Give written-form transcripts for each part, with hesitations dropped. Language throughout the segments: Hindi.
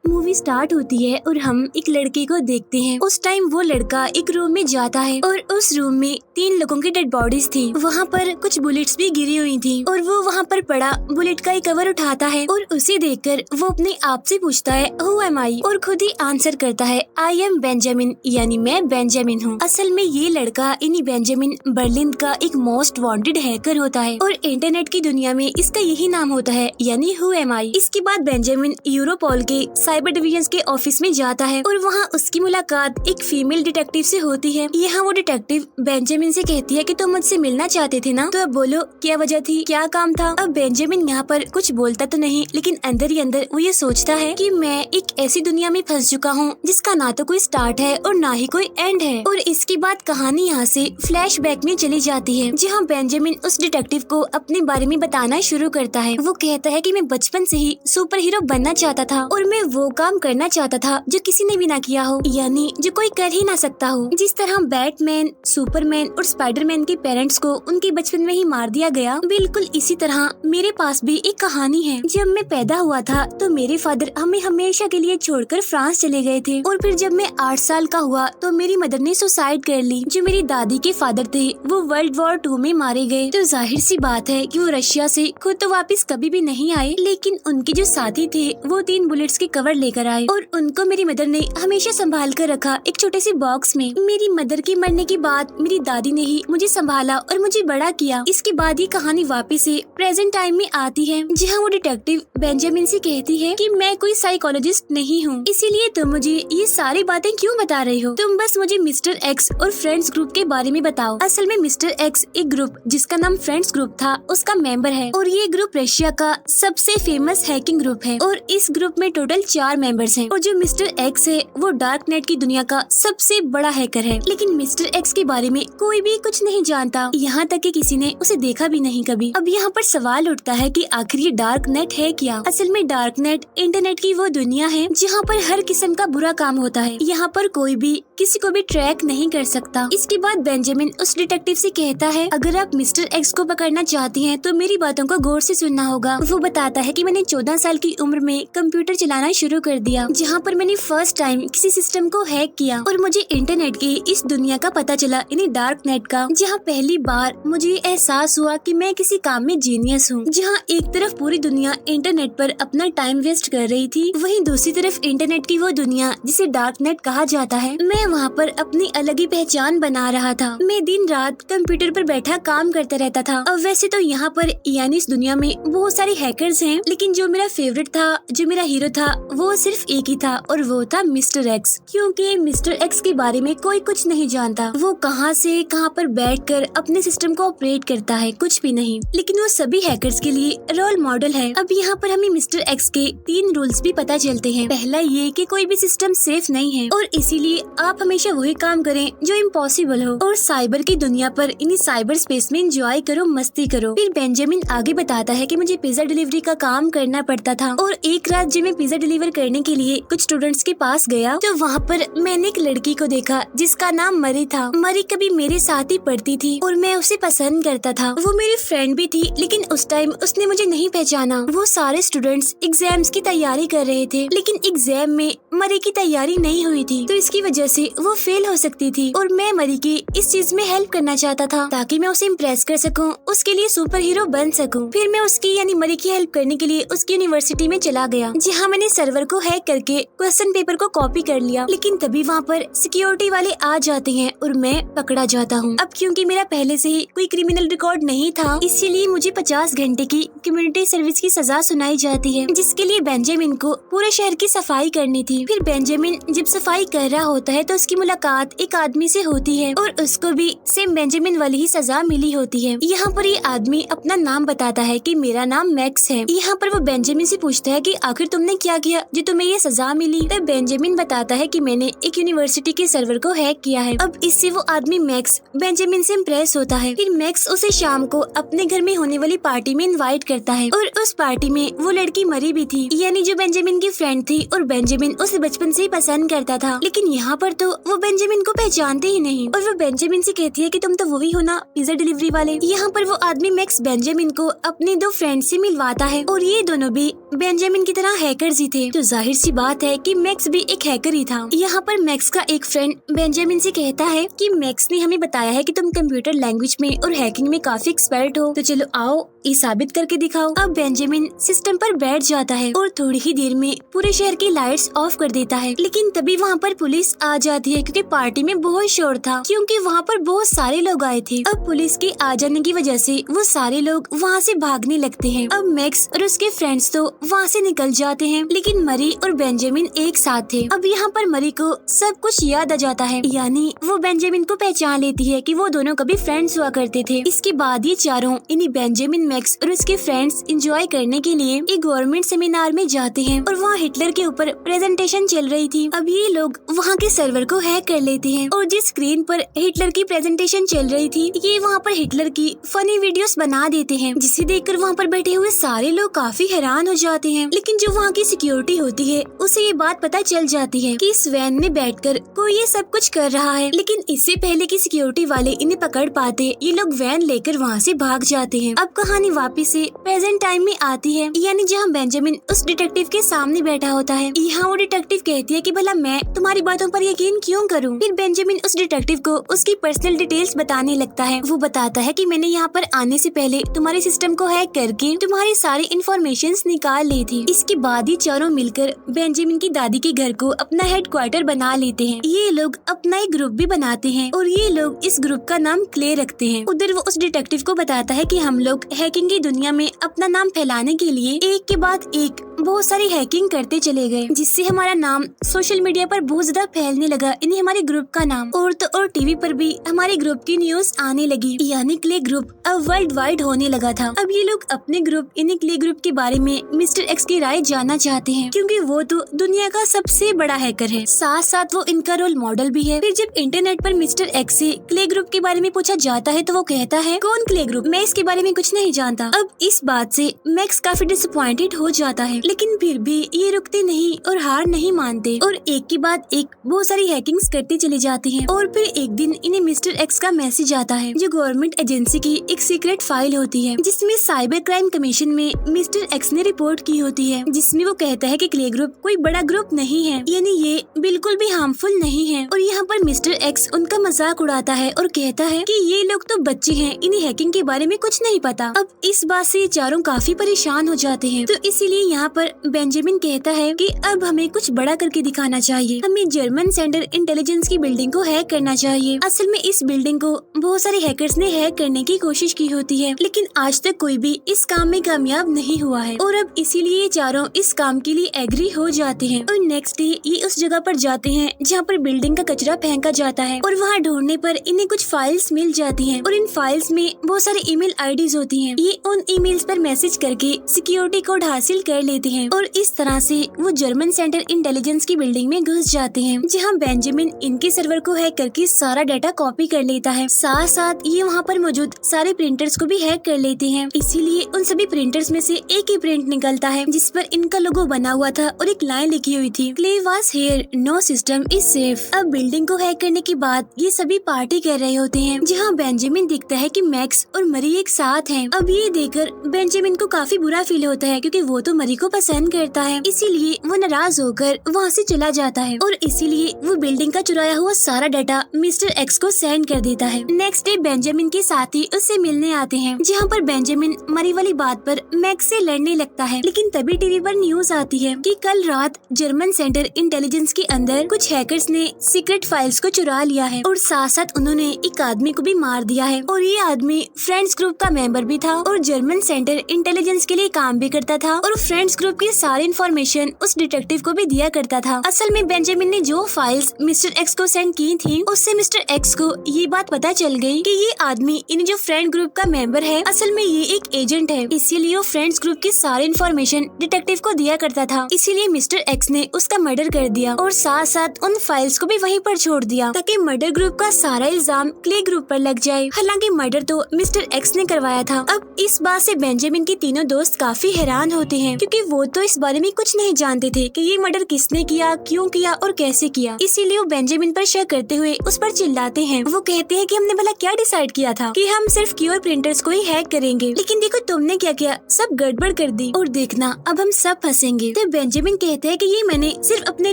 मूवी स्टार्ट होती है और हम एक लड़के को देखते हैं। उस टाइम वो लड़का एक रूम में जाता है और उस रूम में 3 लोगों की डेड बॉडीज थी। वहाँ पर कुछ बुलेट्स भी गिरी हुई थी और वो वहाँ पर पड़ा बुलेट का एक कवर उठाता है और उसे देखकर वो अपने आप से पूछता है हु एम आई, और खुद ही आंसर करता है आई एम बेंजामिन, यानी मैं बेंजामिन हूँ। असल में ये लड़का यानी बेंजामिन बर्लिन का एक मोस्ट वांटेड हैकर होता है और इंटरनेट की दुनिया में इसका यही नाम होता है, यानी हु एम आई। इसके बाद बेंजामिन यूरोपोल के साइबर डिवीजन के ऑफिस में जाता है और वहाँ उसकी मुलाकात एक फीमेल डिटेक्टिव से होती है। यहाँ वो डिटेक्टिव बेंजामिन से कहती है कि तुम मुझसे मिलना चाहते थे ना, तो अब बोलो क्या वजह थी, क्या काम था। अब बेंजामिन यहाँ पर कुछ बोलता तो नहीं, लेकिन अंदर ही अंदर वो ये सोचता है कि मैं एक ऐसी दुनिया में फंस चुका हूँ जिसका ना तो कोई स्टार्ट है और ना ही कोई एंड है। और इसके बाद कहानी यहाँ से फ्लैशबैक में चली जाती है, जहाँ बेंजामिन उस डिटेक्टिव को अपने बारे में बताना शुरू करता है। वो कहता है कि मैं बचपन से ही सुपर हीरो बनना चाहता था और मैं वो काम करना चाहता था जो किसी ने भी ना किया हो, यानी जो कोई कर ही ना सकता हो। जिस तरह बैटमैन, सुपरमैन और स्पाइडरमैन के पेरेंट्स को उनके बचपन में ही मार दिया गया, बिल्कुल इसी तरह मेरे पास भी एक कहानी है। जब मैं पैदा हुआ था तो मेरे फादर हमें हमेशा के लिए छोड़कर फ्रांस चले गए थे और फिर जब मैं 8 साल का हुआ तो मेरी मदर ने सुसाइड कर ली। जो मेरी दादी के फादर थे वो वर्ल्ड वॉर 2 में मारे गए। तो जाहिर सी बात है कि वो रशिया से खुद तो वापस कभी भी नहीं आए, लेकिन उनके जो साथी थे वो 3 बुलेट्स के कवर लेकर आए और उनको मेरी मदर ने हमेशा संभाल कर रखा एक छोटे से बॉक्स में। मेरी मदर के मरने के बाद मेरी दादी ने ही मुझे संभाला और मुझे बड़ा किया। इसके बाद ये कहानी वापस से प्रेजेंट टाइम में आती है, जहाँ वो डिटेक्टिव बेंजामिन से कहती है कि मैं कोई साइकोलॉजिस्ट नहीं हूँ, इसीलिए तुम मुझे ये सारी बातें क्यों बता रहे हो। तुम बस मुझे मिस्टर एक्स और फ्रेंड्स ग्रुप के बारे में बताओ। असल में मिस्टर एक्स एक ग्रुप जिसका नाम फ्रेंड्स ग्रुप था उसका मेंबर है और ये ग्रुप रशिया का सबसे फेमस हैकिंग ग्रुप है और इस ग्रुप में टोटल 4 मेंबर्स हैं। और जो मिस्टर एक्स है वो डार्क नेट की दुनिया का सबसे बड़ा हैकर है, लेकिन मिस्टर एक्स के बारे में कोई भी कुछ नहीं जानता, यहाँ तक कि किसी ने उसे देखा भी नहीं कभी। अब यहाँ पर सवाल उठता है कि आखिर ये डार्क नेट है क्या। असल में डार्क नेट इंटरनेट की वो दुनिया है जहाँ पर हर किस्म का बुरा काम होता है। यहाँ पर कोई भी किसी को भी ट्रैक नहीं कर सकता। इसके बाद बेंजामिन उस डिटेक्टिव से कहता है अगर आप मिस्टर एक्स को पकड़ना चाहती हैं तो मेरी बातों को गौर से सुनना होगा। वो बताता है कि मैंने 14 साल की उम्र में कंप्यूटर चलाना शुरू कर दिया, जहाँ पर मैंने फर्स्ट टाइम किसी सिस्टम को हैक किया और मुझे इंटरनेट की इस दुनिया का पता चला, यानी डार्क नेट का, जहाँ पहली बार मुझे एहसास हुआ कि मैं किसी काम में जीनियस हूँ। जहाँ एक तरफ पूरी दुनिया इंटरनेट पर अपना टाइम वेस्ट कर रही थी, वहीं दूसरी तरफ इंटरनेट की वो दुनिया जिसे डार्क नेट कहा जाता है, मैं वहाँ पर अपनी अलग ही पहचान बना रहा था। मैं दिन रात कंप्यूटर पर बैठा काम करता रहता था। अब वैसे तो यहाँ पर यानी इस दुनिया में बहुत सारे हैकर्स हैं, लेकिन जो मेरा फेवरेट था, जो मेरा हीरो था, वो सिर्फ एक ही था और वो था मिस्टर एक्स। क्योंकि मिस्टर एक्स के बारे में कोई कुछ नहीं जानता। वो कहाँ से कहाँ पर बैठकर अपने सिस्टम को ऑपरेट करता है, कुछ भी नहीं, लेकिन वो सभी हैकर्स के लिए रोल मॉडल है। अब यहाँ पर हमें मिस्टर एक्स के 3 रूल्स भी पता चलते हैं। पहला ये कि कोई भी सिस्टम सेफ नहीं है और इसीलिए आप हमेशा वही काम करें जो इम्पॉसिबल हो और साइबर की दुनिया पर इन्हीं साइबर स्पेस में एंजॉय करो, मस्ती करो। फिर बेंजामिन आगे बताता है कि मुझे पिज्जा डिलीवरी का काम करना पड़ता था और एक रात जब मैं पिज्जा डिलीवर करने के लिए कुछ स्टूडेंट्स के पास गया तो वहाँ पर मैंने एक लड़की को देखा जिसका नाम मरी था। मरी कभी मेरे साथ ही पढ़ती थी और मैं उसे पसंद करता था। वो मेरी फ्रेंड भी थी, लेकिन उस टाइम उसने मुझे नहीं पहचाना। वो सारे स्टूडेंट्स एग्जाम्स की तैयारी कर रहे थे, लेकिन एग्जाम में मरी की तैयारी नहीं हुई थी, तो इसकी वजह से वो फेल हो सकती थी और मैं मरी की इस चीज में हेल्प करना चाहता था ताकि मैं उसे इम्प्रेस कर सकूं, उसके लिए सुपर हीरो बन सकूं। फिर मैं उसकी यानी मरी की हेल्प करने के लिए उसकी यूनिवर्सिटी में चला गया, जहाँ मैंने सर्वर को हैक करके क्वेश्चन पेपर को कॉपी कर लिया। लेकिन तभी वहाँ पर सिक्योरिटी वाले आ जाते हैं और मैं पकड़ा जाता हूँ। अब क्योंकि मेरा पहले से ही कोई क्रिमिनल रिकॉर्ड नहीं था, इसीलिए मुझे 50 घंटे की कम्युनिटी सर्विस की सजा सुनाई जाती है, जिसके लिए बेंजामिन को पूरे शहर की सफाई करनी थी। फिर बेंजामिन जब सफाई कर रहा होता है तो उसकी मुलाकात एक आदमी से होती है और उसको भी सेम बेंजामिन वाली ही सजा मिली होती है। यहाँ पर ये आदमी अपना नाम बताता है कि मेरा नाम मैक्स है। यहाँ पर वो बेंजामिन से पूछता है कि आखिर तुमने क्या किया जो तुम्हें ये सजा मिली। तब बेंजामिन बताता है कि मैंने एक यूनिवर्सिटी के सर्वर को हैक किया है। अब इससे वो आदमी मैक्स बेंजामिन से इम्प्रेस होता है। फिर मैक्स उसे शाम को अपने घर में होने वाली पार्टी में इनवाइट करता है और उस पार्टी में वो लड़की मरी भी थी, यानी जो बेंजामिन की फ्रेंड थी और बेंजामिन उसे बचपन से ही पसंद करता था। लेकिन यहाँ पर तो वो बेंजामिन को पहचानते ही नहीं और वो बेंजामिन से कहती है कि तुम तो वही हो ना, पिज्जा डिलीवरी वाले। यहाँ पर वो आदमी मैक्स बेंजामिन को अपने दो फ्रेंड से मिलवाता है और ये दोनों भी बेंजामिन की तरह हैकर्स ही थे, तो जाहिर सी बात है कि मैक्स भी एक हैकर ही था। यहाँ पर मैक्स का एक फ्रेंड बेंजामिन से कहता है कि मैक्स ने हमें बताया है कि तुम कंप्यूटर लैंग्वेज में और हैकिंग में काफी एक्सपर्ट हो, तो चलो आओ ये साबित करके दिखाओ। अब बेंजामिन सिस्टम पर बैठ जाता है और थोड़ी ही देर में पूरे शहर की लाइट्स ऑफ कर देता है। लेकिन तभी वहाँ पर पुलिस आ जाती है क्योंकि पार्टी में बहुत शोर था, क्योंकि वहाँ पर बहुत सारे लोग आए थे। अब पुलिस के आ जाने की वजह से वो सारे लोग वहाँ से भागने लगते हैं। अब मैक्स और उसके फ्रेंड्स तो वहाँ से निकल जाते हैं, लेकिन मरी और बेंजामिन एक साथ थे। अब यहाँ पर मरी को सब कुछ याद आ जाता है, यानी वो बेंजामिन को पहचान लेती है कि वो दोनों कभी फ्रेंड्स हुआ करते थे। इसके बाद ये चारों इन्हीं बेंजामिन, मैक्स और उसके फ्रेंड्स एंजॉय करने के लिए एक गवर्नमेंट सेमिनार में जाते हैं और वहाँ हिटलर के ऊपर प्रेजेंटेशन चल रही थी। अब ये लोग वहाँ के सर्वर को हैक कर लेते हैं और जिस स्क्रीन पर हिटलर की प्रेजेंटेशन चल रही थी, ये वहाँ पर हिटलर की फनी वीडियोस बना देते हैं, जिसे देखकर वहाँ पर बैठे हुए सारे लोग काफी हैरान हो जाते हैं। लेकिन जो वहाँ की सिक्योरिटी होती है उसे ये बात पता चल जाती है कि इस वैन में बैठकर कोई ये सब कुछ कर रहा है। लेकिन इससे पहले कि सिक्योरिटी वाले इन्हें पकड़ पाते, ये लोग वैन लेकर वहाँ से भाग जाते हैं। अब कहानी वापस से प्रेजेंट टाइम में आती है, यानी जहाँ बेंजामिन उस डिटेक्टिव के सामने बैठा होता है। यहाँ वो डिटेक्टिव कहती है कि भला मैं तुम्हारी बातों पर यकीन क्यों करूँ। फिर बेंजामिन उस डिटेक्टिव को उसकी पर्सनल डिटेल्स बताने लगता है। वो बताता है कि मैंने यहाँ पर आने से पहले तुम्हारे सिस्टम को हैक करके तुम्हारी सारी इंफॉर्मेशन निकाल ली थी। इसके बाद ही चारों मिलकर बेंजामिन की दादी के घर को अपना हेडक्वार्टर बना लेते हैं। ये लोग अपना एक ग्रुप भी बनाते हैं और ये लोग इस ग्रुप का नाम क्ले रखते हैं। उधर वो उस डिटेक्टिव को बताता है कि हम लोग हैकिंग की दुनिया में अपना नाम फैलाने के लिए एक के बाद एक बहुत सारी हैकिंग करते चले गए, जिससे हमारा नाम सोशल मीडिया पर बहुत ज्यादा फैलने लगा। इन्हें हमारे ग्रुप का नाम और टीवी पर भी हमारे ग्रुप की न्यूज आने लगी, यानी क्ले ग्रुप अब वर्ल्ड वाइड होने लगा था। अब ये लोग अपने ग्रुप इन्हें क्ले ग्रुप के बारे में मिस्टर एक्स की राय जानना चाहते हैं, क्योंकि वो तो दुनिया का सबसे बड़ा हैकर है, साथ साथ वो इनका रोल मॉडल भी है। फिर जब इंटरनेट पर मिस्टर एक्स से क्ले ग्रुप के बारे में पूछा जाता है तो वो कहता है, कौन क्ले ग्रुप, मैं इसके बारे में कुछ नहीं जानता। अब इस बात से मैक्स काफी डिसअपॉइंटेड हो जाता है, लेकिन फिर भी ये रुकते नहीं और हार नहीं मानते और एक के बाद एक बहुत सारी हैकिंग्स करते चले जाते हैं। और फिर एक दिन इन्हें मिस्टर एक्स का मैसेज आता है, जो गवर्नमेंट एजेंसी की एक सीक्रेट फाइल होती है, जिसमें साइबर क्राइम कमीशन में मिस्टर एक्स ने रिपोर्ट की होती है, जिसमें वो कहता है कि क्ले ग्रुप कोई बड़ा ग्रुप नहीं है, यानी ये बिल्कुल भी हार्मफुल नहीं है। और यहाँ पर मिस्टर एक्स उनका मजाक उड़ाता है और कहता है कि ये लोग तो बच्चे हैं, इन्हें हैकिंग के बारे में कुछ नहीं पता। अब इस बात से चारों काफी परेशान हो जाते हैं, तो इसीलिए यहाँ पर बेंजामिन कहता है कि अब हमें कुछ बड़ा करके दिखाना चाहिए, हमें जर्मन सेंटर इंटेलिजेंस की बिल्डिंग को हैक करना चाहिए। असल में इस बिल्डिंग को बहुत सारे हैकर्स ने हैक करने की कोशिश की होती है, लेकिन आज तक कोई भी इस काम में कामयाब नहीं हुआ है और अब इसीलिए चारों इस काम के लिए एग्री हो जाते हैं। और नेक्स्ट डे ये उस जगह पर जाते हैं जहाँ पर बिल्डिंग का कचरा फेंका जाता है और वहाँ ढूंढने पर इन्हें कुछ फाइल्स मिल जाती हैं और इन फाइल्स में बहुत सारे ईमेल आईडीज होती हैं। ये उन ईमेल्स पर मैसेज करके सिक्योरिटी कोड हासिल कर लेते हैं और इस तरह से वो जर्मन सेंटर इंटेलिजेंस की बिल्डिंग में घुस जाते हैं, जहाँ बेंजामिन इनके सर्वर को हैक करके सारा डाटा कॉपी कर लेता है। साथ साथ ये वहाँ पर मौजूद सारे प्रिंटर्स को भी हैक कर लेते हैं, इसीलिए उन सभी प्रिंटर्स में से एक ही प्रिंट निकलता है जिस पर इनका लोगो बना हुआ था और एक लाइन लिखी हुई थी, Clay was here, no system is safe. अब बिल्डिंग को हैक करने के बाद ये सभी पार्टी कर रहे होते हैं, जहाँ बेंजामिन दिखता है कि मैक्स और मरी एक साथ हैं। अब ये देखकर बेंजामिन को काफी बुरा फील होता है, क्योंकि वो तो मरी को पसंद करता है, इसीलिए वो नाराज होकर वहाँ से चला जाता है और इसीलिए वो बिल्डिंग का चुराया हुआ सारा डाटा मिस्टर एक्स को सेंड कर देता है। नेक्स्ट डे बेंजामिन के साथी उससे मिलने आते हैं, जहाँ पर बेंजामिन मरी वाली बात पर मैक्स से लड़ने लगता है। लेकिन तभी टीवी पर न्यूज आती है कि कल रात जर्मन सेंटर इंटेलिजेंस के अंदर कुछ हैकर्स ने सीक्रेट फाइल्स को चुरा लिया है और साथ साथ उन्होंने एक आदमी को भी मार दिया है और ये आदमी फ्रेंड्स ग्रुप का मेंबर भी था और जर्मन सेंटर इंटेलिजेंस के लिए काम भी करता था और फ्रेंड्स ग्रुप की सारी इन्फॉर्मेशन उस डिटेक्टिव को भी दिया करता था। असल में बेंजामिन ने जो फाइल्स मिस्टर एक्स को सेंड की थी, उससे मिस्टर एक्स को ये बात पता चल गई कि ये आदमी इन जो फ्रेंड ग्रुप का मेंबर है, असल में ये एक एजेंट है, इसीलिए वो फ्रेंड्स ग्रुप की सारी इन्फॉर्मेशन डिटेक्टिव को दिया करता था। इसीलिए मिस्टर एक्स ने उसका मर्डर कर दिया और साथ साथ उन फाइल्स को भी वहीं पर छोड़ दिया, ताकि मर्डर ग्रुप का सारा इल्जाम क्ले ग्रुप पर लग जाए। हालांकि मर्डर तो मिस्टर एक्स ने करवाया था। अब इस बात से बेंजामिन के तीनों दोस्त काफी हैरान होते हैं, क्योंकि वो तो इस बारे में कुछ नहीं जानते थे कि ये मर्डर किसने किया, क्यों किया और कैसे किया। इसीलिए वो बेंजामिन पर शक करते हुए उस पर चिल्लाते हैं। वो कहते हैं कि हमने भला क्या डिसाइड किया था कि हम सिर्फ क्यूआर प्रिंटर्स को ही हैक करेंगे, लेकिन देखो तुमने क्या किया, सब गड़बड़ कर दी और देखना अब हम सब फंसेंगे। तो बेंजामिन कहते हैं कि ये मैंने सिर्फ अपने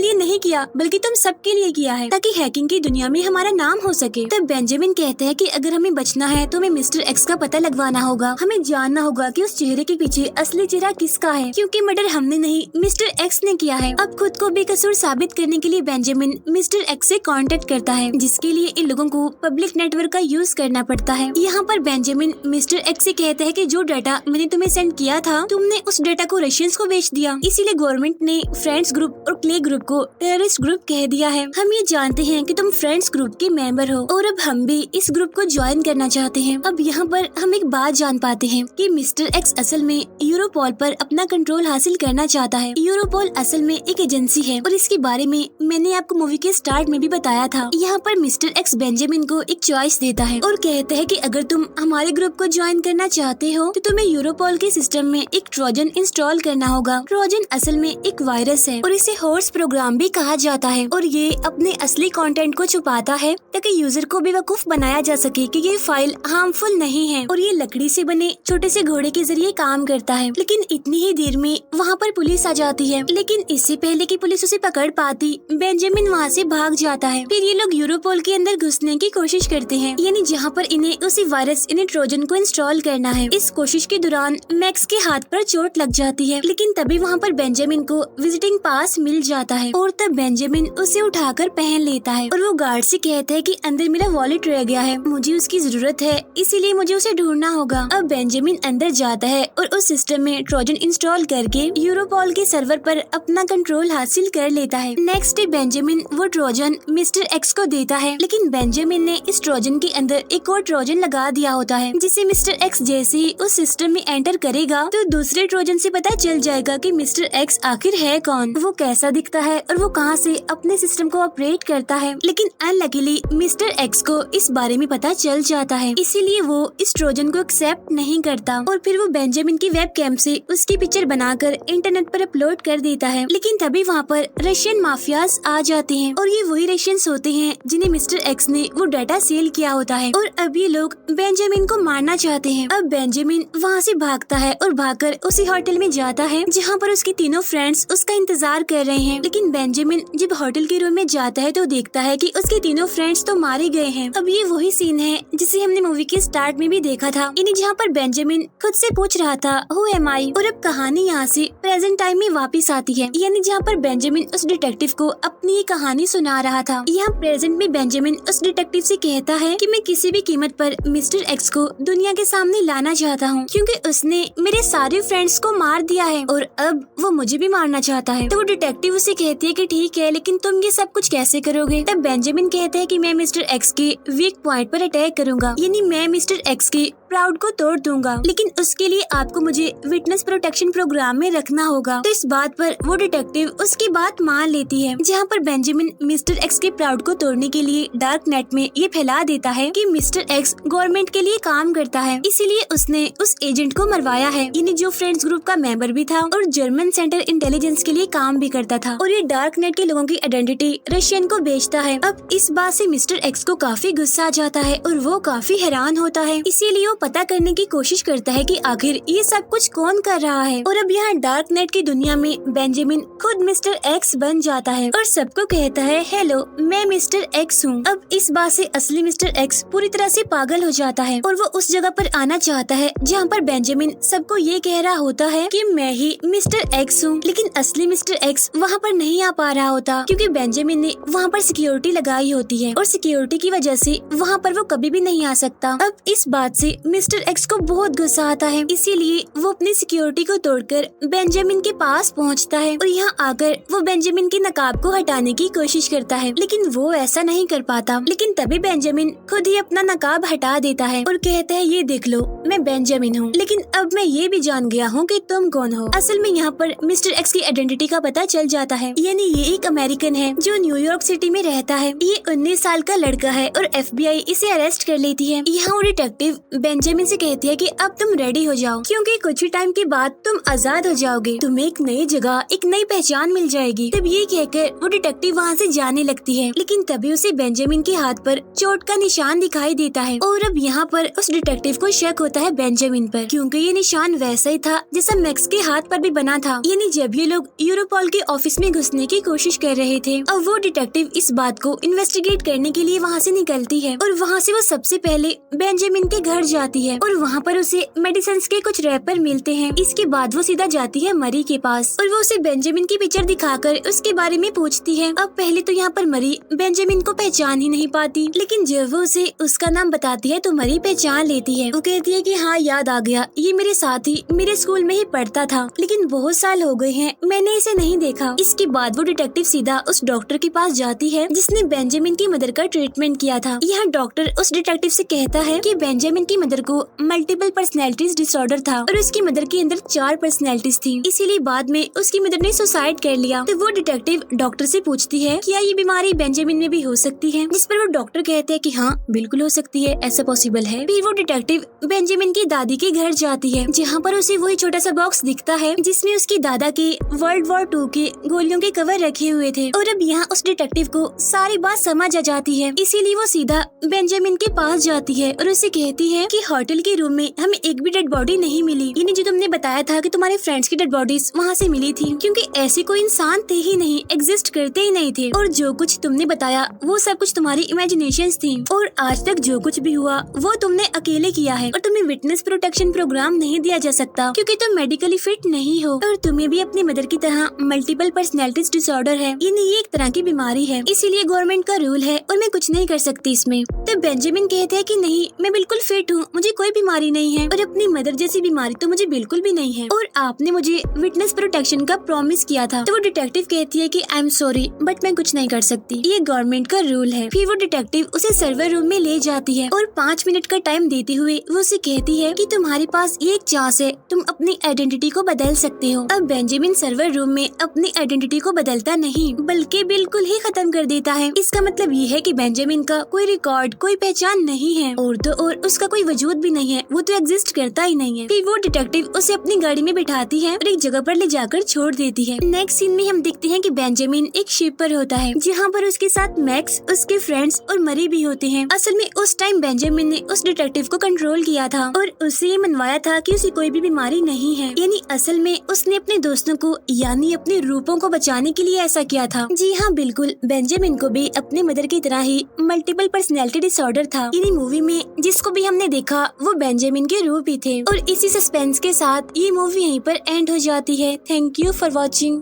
लिए नहीं किया बल्कि तुम सबके लिए किया है, ताकि हैकिंग की दुनिया में हमारा नाम हो सके। तो बेंजामिन कहते हैं कि अगर हमें बचना है तो हमें मिस्टर एक्स का पता लगवाना होगा। हमें जानना होगा कि उस चेहरे के पीछे असली चेहरा किसका है, क्योंकि मर्डर हमने नहीं मिस्टर एक्स ने किया है। अब खुद को बेकसूर साबित करने के लिए बेंजामिन मिस्टर एक्स से कांटेक्ट करता है, जिसके लिए इन लोगों को पब्लिक नेटवर्क का यूज करना पड़ता है। यहाँ पर बेंजामिन मिस्टर एक्स से कहता है कि जो डाटा मैंने तुम्हें सेंड किया था, तुमने उस डाटा को रशियंस को बेच दिया, इसीलिए गवर्नमेंट ने फ्रेंड्स ग्रुप और क्ले ग्रुप को टेररिस्ट ग्रुप कह दिया है। हम ये जानते हैं कि तुम फ्रेंड्स ग्रुप के मेंबर हो और अब हम भी इस ग्रुप को ज्वाइन करना चाहते हैं। अब यहाँ पर हम एक बात जान पाते हैं कि मिस्टर एक्स असल में यूरोपोल पर अपना कंट्रोल हासिल करना चाहता है। यूरोपोल असल में एक एजेंसी है और इसके बारे में मैंने आपको मूवी के स्टार्ट में भी बताया था। यहाँ पर मिस्टर एक्स बेंजामिन को एक चॉइस देता है और कहता है कि अगर तुम हमारे ग्रुप को ज्वाइन करना चाहते हो तो तुम्हें यूरोपोल के सिस्टम में एक ट्रोजन इंस्टॉल करना होगा। ट्रोजन असल में एक वायरस है और इसे हॉर्स प्रोग्राम भी कहा जाता है और ये अपने असली कंटेंट को छुपाता है ताकि यूजर को बेवकूफ बनाया जा सके कि ये फाइल हार्मफुल नहीं है और ये लकड़ी से बने छोटे से घोड़े के जरिए काम करता है। लेकिन इतनी ही देर में वहाँ पर पुलिस आ जाती है, लेकिन इससे पहले कि पुलिस उसे पकड़ पाती बेंजामिन वहाँ से भाग जाता है। फिर ये लोग यूरोपोल के अंदर घुसने की कोशिश करते हैं, यानी जहाँ पर इन्हें उसी वायरस यानी ट्रोजन को इंस्टॉल करना है। इस कोशिश के दौरान मैक्स के हाथ पर चोट लग जाती है, लेकिन तभी वहाँ पर बेंजामिन को विजिटिंग पास मिल जाता है और तब बेंजामिन उसे उठाकर पहन लेता है और वो गार्ड से कहता है कि अंदर मेरा वॉलेट रह गया है, मुझे उसकी जरूरत है, इसीलिए मुझे उसे ढूंढना होगा। अब बेंजामिन अंदर जाता है और उस सिस्टम में ट्रोजन इंस्टॉल करके यूरोपोल के सर्वर पर अपना कंट्रोल हासिल कर लेता है। नेक्स्ट डे बेंजामिन वो ट्रोजन मिस्टर एक्स को देता है, लेकिन बेंजामिन ने इस ट्रोजन के अंदर एक और ट्रोजन लगा दिया होता है, जिसे मिस्टर एक्स जैसे ही उस सिस्टम में एंटर करेगा तो दूसरे ट्रोजन से पता चल जाएगा कि मिस्टर एक्स आखिर है कौन, वो कैसा दिखता है और वो कहां से अपने सिस्टम को ऑपरेट करता है। लेकिन अनलकीली मिस्टर एक्स को इस बारे में पता चल जाता है, इसीलिए वो इस ट्रोजन को एक्सेप्ट नहीं करता और फिर वो बेंजामिन की वेब कैम से उसकी पिक्चर बनाकर इंटरनेट पर अपलोड कर देता है। लेकिन तभी वहाँ पर रशियन माफियाज आ जाते हैं और ये वही रशियंस होते हैं जिन्हें मिस्टर एक्स ने वो डाटा सेल किया होता है और अब ये लोग बेंजामिन को मारना चाहते हैं। अब बेंजामिन वहाँ से भागता है और भागकर उसी होटल में जाता है जहाँ पर उसके तीनों फ्रेंड्स उसका इंतजार कर रहे हैं। लेकिन बेंजामिन जब होटल के रूम में जाता है तो देखता है कि उसके तीनों फ्रेंड्स तो मारे गए हैं। अब ये वही सीन है जिसे हमने मूवी के स्टार्ट में भी देखा था, यानी जहाँ पर बेंजामिन खुद से पूछ रहा था हु एम आई, और अब कहानी यहाँ से प्रेजेंट टाइम में वापस आती है, यानी जहाँ पर बेंजामिन उस डिटेक्टिव को अपनी ये कहानी सुना रहा था। यहाँ प्रेजेंट में बेंजामिन उस डिटेक्टिव से कहता है कि मैं किसी भी कीमत पर मिस्टर एक्स को दुनिया के सामने लाना चाहता हूँ, क्योंकि उसने मेरे सारे फ्रेंड्स को मार दिया है और अब वो मुझे भी मारना चाहता है। तो वो डिटेक्टिव उसे कहती है कि ठीक है, लेकिन तुम ये सब कुछ कैसे करोगे? तब बेंजामिन कहता है कि मैं मिस्टर एक्स के वीक पॉइंट पर अटैक करूंगा, यानी मैं मिस्टर एक्स के प्राउड को तोड़ दूंगा, लेकिन उसके लिए आपको मुझे विटनेस प्रोटेक्शन प्रोग्राम में रखना होगा। तो इस बात पर वो डिटेक्टिव उसकी बात मान लेती है, जहाँ पर बेंजामिन मिस्टर एक्स के प्राउड को तोड़ने के लिए डार्क नेट में ये फैला देता है कि मिस्टर एक्स गवर्नमेंट के लिए काम करता है, इसीलिए उसने उस एजेंट को मरवाया है, यानी जो फ्रेंड्स ग्रुप का मेंबर भी था और जर्मन सेंटर इंटेलिजेंस के लिए काम भी करता था, और ये डार्क नेट के लोगों की आइडेंटिटी रशियन को बेचता है। अब इस बात से मिस्टर एक्स को काफी गुस्सा आ जाता है और वो काफी हैरान होता है, इसीलिए वो पता करने की कोशिश करता है कि आखिर ये सब कुछ कौन कर रहा है। और अब यहाँ डार्क नेट की दुनिया में बेंजामिन खुद मिस्टर एक्स बन जाता है और सबको कहता है हेलो, मैं मिस्टर एक्स हूँ। अब इस बात से असली मिस्टर एक्स पूरी तरह से पागल हो जाता है और वो उस जगह पर आना चाहता है जहाँ पर बेंजामिन सबको ये कह रहा होता है कि मैं ही मिस्टर एक्स हूँ, लेकिन असली मिस्टर एक्स वहाँ पर नहीं आ पा रहा होता क्योंकि बेंजामिन ने वहाँ पर सिक्योरिटी लगाई होती है और सिक्योरिटी की वजह से वहाँ पर वो कभी भी नहीं आ सकता। अब इस बात से मिस्टर एक्स को बहुत गुस्सा आता है, इसीलिए वो अपनी सिक्योरिटी को तोड़कर बेंजामिन के पास पहुंचता है और यहाँ आकर वो बेंजामिन की नकाब को हटाने की कोशिश करता है, लेकिन वो ऐसा नहीं कर पाता। लेकिन तभी बेंजामिन खुद ही अपना नकाब हटा देता है और कहता है ये देख लो, मैं बेंजामिन हूँ, लेकिन अब मैं ये भी जान गया हूँ कि तुम कौन हो। असल में यहाँ पर मिस्टर एक्स की आइडेंटिटी का पता चल जाता है, यानी ये एक अमेरिकन है जो न्यूयॉर्क सिटी में रहता है। ये 19 साल का लड़का है और FBI इसे अरेस्ट कर लेती है। यहाँ वो डिटेक्टिव बेंजामिन से कहती है कि अब तुम रेडी हो जाओ, क्योंकि कुछ ही टाइम के बाद तुम आजाद हो जाओगे, तुम्हें एक नई जगह, एक नई पहचान मिल जाएगी। तब ये कहकर वो डिटेक्टिव वहाँ से जाने लगती है, लेकिन तभी उसे बेंजामिन के हाथ पर चोट का निशान दिखाई देता है। और अब यहाँ पर उस डिटेक्टिव को शक होता है बेंजामिन पर, क्योंकि ये निशान वैसा ही था जैसा मैक्स के हाथ पर भी बना था। यानी जब ये लोग यूरोपॉल के ऑफिस में घुसने की कोशिश कर रहे थे। अब वो डिटेक्टिव इस बात को इन्वेस्टिगेट करने के लिए वहाँ से निकलती है और वहाँ से वो सबसे पहले बेंजामिन के घर जाती है और वहाँ पर उसे मेडिसिन के कुछ रैपर मिलते हैं। इसके बाद वो सीधा जाती है मरी के पास और वो उसे बेंजामिन की पिक्चर दिखाकर उसके बारे में पूछती है। अब पहले तो यहाँ पर मरी बेंजामिन को पहचान ही नहीं पाती, लेकिन जब वो उसे उसका नाम बताती है तो मरी पहचान लेती है। वो कहती है कि हाँ, याद आ गया, ये मेरे साथ ही मेरे स्कूल में ही पढ़ता था, लेकिन बहुत साल हो गए हैं, मैंने इसे नहीं देखा। इसके बाद वो डिटेक्टिव सीधा उस डॉक्टर के पास जाती है जिसने बेंजामिन की मदर का ट्रीटमेंट किया था। यहाँ डॉक्टर उस डिटेक्टिव से कहता है कि बेंजामिन की मदर को मल्टीपल पर्सनैलिटीज डिसऑर्डर था और उसकी मदर के अंदर 4 पर्सनैलिटीज थी, इसीलिए बाद में उसकी मदर ने सुसाइड कर लिया। तो वो डिटेक्टिव डॉक्टर से पूछती है क्या ये बीमारी बेंजामिन में भी हो सकती है, जिस पर वो डॉक्टर कहते हैं कि हाँ, बिल्कुल हो सकती है, ऐसा पॉसिबल है। फिर वो डिटेक्टिव बेंजामिन की दादी के घर जाती है, जहाँ पर उसे वही छोटा सा बॉक्स दिखता है जिसमें उसकी दादा के वर्ल्ड वॉर 2 के गोलियों के कवर रखे हुए थे। और अब यहाँ उस डिटेक्टिव को सारी बात समझ आ जाती है, इसीलिए वो सीधा बेंजामिन के पास जाती है और उसे कहती है कि होटल के रूम में हमें एक भी डेड बॉडी नहीं मिली, यानी जो तुमने बताया था कि तुम्हारे फ्रेंड्स की डेड बॉडीज वहाँ से मिली थी, क्योंकि ऐसे कोई इंसान थे ही नहीं, एग्जिस्ट करते ही नहीं थे, और जो कुछ तुमने बताया वो सब कुछ तुम्हारी इमेजिनेशंस थी, और आज तक जो कुछ भी हुआ वो तुमने अकेले किया है, और तुम्हें विटनेस प्रोटेक्शन प्रोग्राम नहीं दिया जा सकता क्योंकि तुम मेडिकली फिट नहीं हो, और तुम्हें भी अपनी मदर की तरह मल्टीपल पर्सनैलिटीज डिसऑर्डर है, यानी ये एक तरह की बीमारी है, इसीलिए गवर्नमेंट का रूल है और मैं कुछ नहीं कर सकती इसमें। तो बेंजामिन कहते हैं कि नहीं, मैं बिल्कुल फिट हूँ, मुझे कोई बीमारी नहीं है, और अपनी मदर जैसी बीमारी तो मुझे बिल्कुल भी नहीं है, और आपने मुझे विटनेस प्रोटेक्शन का प्रॉमिस किया था। तो वो डिटेक्टिव कहती है कि आई एम सॉरी बट मैं कुछ नहीं कर सकती, ये गवर्नमेंट का रूल है। फिर वो डिटेक्टिव उसे सर्वर रूम में ले जाती है और 5 मिनट का टाइम देते हुए वो उसे कहती है कि तुम्हारे पास ये एक चांस है, तुम अपनी आइडेंटिटी को बदल सकते हो। अब बेंजामिन सर्वर रूम में अपनी आइडेंटिटी को बदलता नहीं बल्कि बिल्कुल ही खत्म कर देता है। इसका मतलब ये है कि बेंजामिन का कोई रिकॉर्ड, कोई पहचान नहीं है, और तो और उसका कोई वजूद भी नहीं है, वो तो एग्जिस्ट करता ही नहीं है। फिर वो डिटेक्टिव उसे अपनी गाड़ी में बिठाती है और एक जगह पर ले जाकर छोड़ देती है। नेक्स्ट सीन में हम देखते हैं कि बेंजामिन एक शिप पर होता है जहाँ पर उसके साथ मैक्स, उसके फ्रेंड्स और मरी भी होते हैं। असल में उस टाइम बेंजामिन ने उस डिटेक्टिव को कंट्रोल किया था और उससे ये मनवाया था कि उसे कोई भी बीमारी नहीं है, यानी असल में उसने अपने दोस्तों को यानी अपने रूपों को बचाने के लिए ऐसा किया था। जी हाँ, बिल्कुल, बेंजामिन को भी अपने मदर की तरह ही मल्टीपल पर्सनैलिटी डिसऑर्डर था, यानी मूवी में जिसको भी हमने देखा वो बेंजामिन के रूप ही थे। और इसी सस्पेंस के साथ ये मूवी यहीं पर एंड हो जाती है। Thank you for watching.